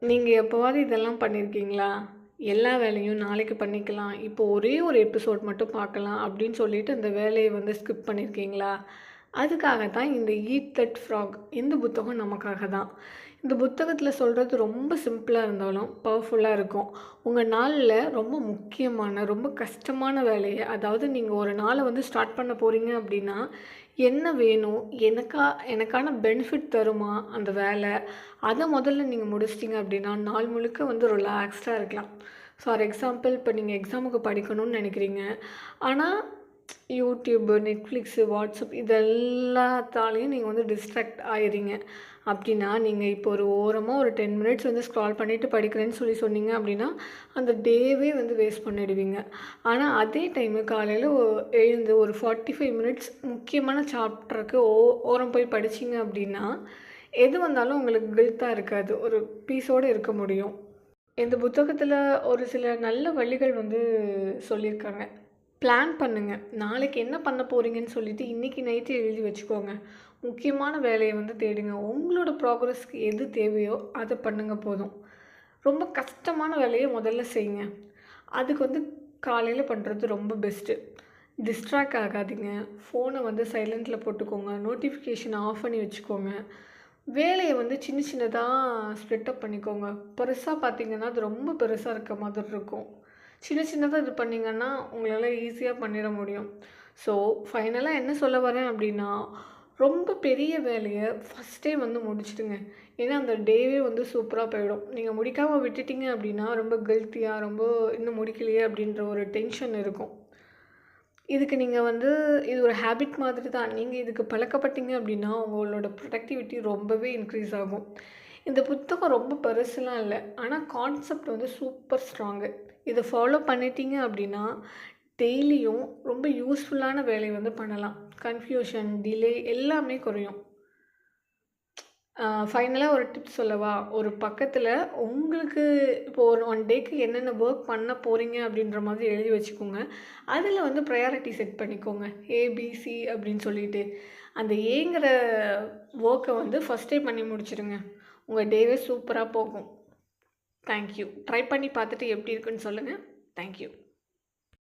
நீங்க எப்பவாவது இதெல்லாம் பண்ணியிருக்கீங்களா? எல்லா வேலையும் நாளைக்கு பண்ணிக்கலாம். இப்போ ஒரே ஒரு எபிசோட் மட்டும் பார்க்கலாம் அப்படின்னு சொல்லிட்டு அந்த வேலைய வந்து ஸ்கிப் பண்ணியிருக்கீங்களா? அதுக்காக தான் இந்த ஈட் தட் ஃப்ராக் இந்த புத்தகம் நமக்காக தான். இந்த புத்தகத்தில சொல்றது ரொம்ப சிம்பிளா இருந்தாலும் பவர்ஃபுல்லா இருக்கும். உங்க நாள்ல ரொம்ப முக்கியமான, ரொம்ப கஷ்டமான வேலைய அதாவது நீங்க ஒரு நாள வந்து ஸ்டார்ட் பண்ண போறீங்க அப்படின்னா, என்ன வேணும்? எனக்கான பெனிஃபிட் தருமா அந்த வேல? அத முதல்ல நீங்க முடிச்சிட்டீங்க அப்படின்னா, நாள் முழுக்க வந்து ரிலாக்ஸ்டா இருக்கலாம். ஃபார் எக்ஸாம்பிள் இப்போ நீங்க எக்ஸாமுக்கு படிக்கணும்னு நெனைக்கிறீங்க. ஆனா, யூடியூப், நெட்ஃப்ளிக்ஸு, வாட்ஸ்அப் இது எல்லாத்தாலயும் நீங்க வந்து டிஸ்ட்ராக்ட் ஆயிர்றீங்க. அப்டின்னா, நீங்க இப்போ ஒரு ஓரமா ஒரு 10 மினிட்ஸ் வந்து ஸ்க்ரால் பண்ணிட்டு படிக்கிறேன்னு சொன்னீங்க அப்டின்னா, அந்த டேவே வந்து வேஸ்ட் பண்ணிடுவீங்க. ஆனா, அதே டைமு காலையில எழுந்து ஒரு 45 மினிட்ஸ் முக்கியமான சாப்டருக்கு ஓரம் போய் படிச்சீங்க அப்டின்னா, எது வந்தாலும் உங்களுக்கு கில்ட்டா இருக்காது. ஒரு பீஸோட இருக்க முடியும். இந்த புத்தகத்துல ஒரு சில நல்ல வழிகள் வந்து சொல்லியிருக்காங்க. பிளான் பண்ணுங்க. நாளைக்கு என்ன பண்ண போறீங்கன்னு சொல்லிட்டு இன்னைக்கு நைட்டே எழுதி வச்சுக்கோங்க. முக்கியமான வேலைய வந்து தேடுங்க. உங்களோட ப்ராக்ரஸ்க்கு எது தேவையோ அத பண்ணுங்க போதும். ரொம்ப கஷ்டமான வேலைய முதல்ல செய்யுங்க. அதுக்கு வந்து காலையில பண்றது ரொம்ப பெஸ்ட்டு. டிஸ்ட்ராக்ட் ஆகாதீங்க. ஃபோன வந்து சைலன்ட்ல போட்டுக்கோங்க. நோட்டிஃபிகேஷன ஆஃப் பண்ணி வச்சுக்கோங்க. வேலைய வந்து சின்ன சின்னதா ஸ்ப்ளிட் அப் பண்ணிக்கோங்க. பெருசா பார்த்தீங்கன்னா, அது ரொம்ப பெருசா இருக்க மாதிரி இருக்கும். சின்ன சின்னதா இது பண்ணீங்கன்னா, உங்களால ஈஸியா பண்ணிட முடியும். ஸோ, ஃபைனலா என்ன சொல்ல வரேன் அப்டின்னா, ரொம்ப பெரிய வேலைய ஃபர்ஸ்ட்டே வந்து முடிச்சுடுங்க. ஏன்னா, அந்த டேவே வந்து சூப்பரா போயிடும். நீங்க முடிக்காம விட்டுட்டீங்க அப்டின்னா, ரொம்ப கில்ட்டியா, ரொம்ப இன்னும் முடிக்கலையே அப்டின்ற ஒரு டென்ஷன் இருக்கும். இதுக்கு நீங்க வந்து இது ஒரு ஹேபிட் மாதிரி தான். நீங்க இதுக்கு பழக்கப்பட்டீங்க அப்டின்னா, உங்களோட ப்ரொடக்டிவிட்டி ரொம்பவே இன்க்ரீஸ் ஆகும். இந்த புத்தகம் ரொம்ப பெருசுலாம் இல்ல. ஆனா கான்செப்ட் வந்து சூப்பர் ஸ்ட்ராங்கு. இத ஃபாலோ பண்ணிட்டீங்க அப்டின்னா, டெய்லியும் ரொம்ப யூஸ்ஃபுல்லான வேலை வந்து பண்ணலாம். கன்ஃப்யூஷன், டிலே எல்லாமே குறையும். ஃபைனலா ஒரு டிப்ஸ் சொல்லவா? ஒரு பக்கத்துல உங்களுக்கு இப்போ ஒரு 1 டேக்கு என்னென்ன வொர்க் பண்ண போறீங்க அப்படின்ற மாதிரி எழுதி வச்சுக்கோங்க. அதுல வந்து ப்ரையாரிட்டி செட் பண்ணிக்கோங்க. ஏ, பி, சி அப்படின்னு சொல்லிட்டு. அந்த ஏங்கிற வொர்க்க வந்து ஃபர்ஸ்ட்டே பண்ணி முடிச்சுடுங்க. உங்க டேவே சூப்பரா போகும். Thank you. ட்ரை பண்ணி பார்த்துட்டு எப்படி இருக்குன்னு சொல்லுங்க. Thank you.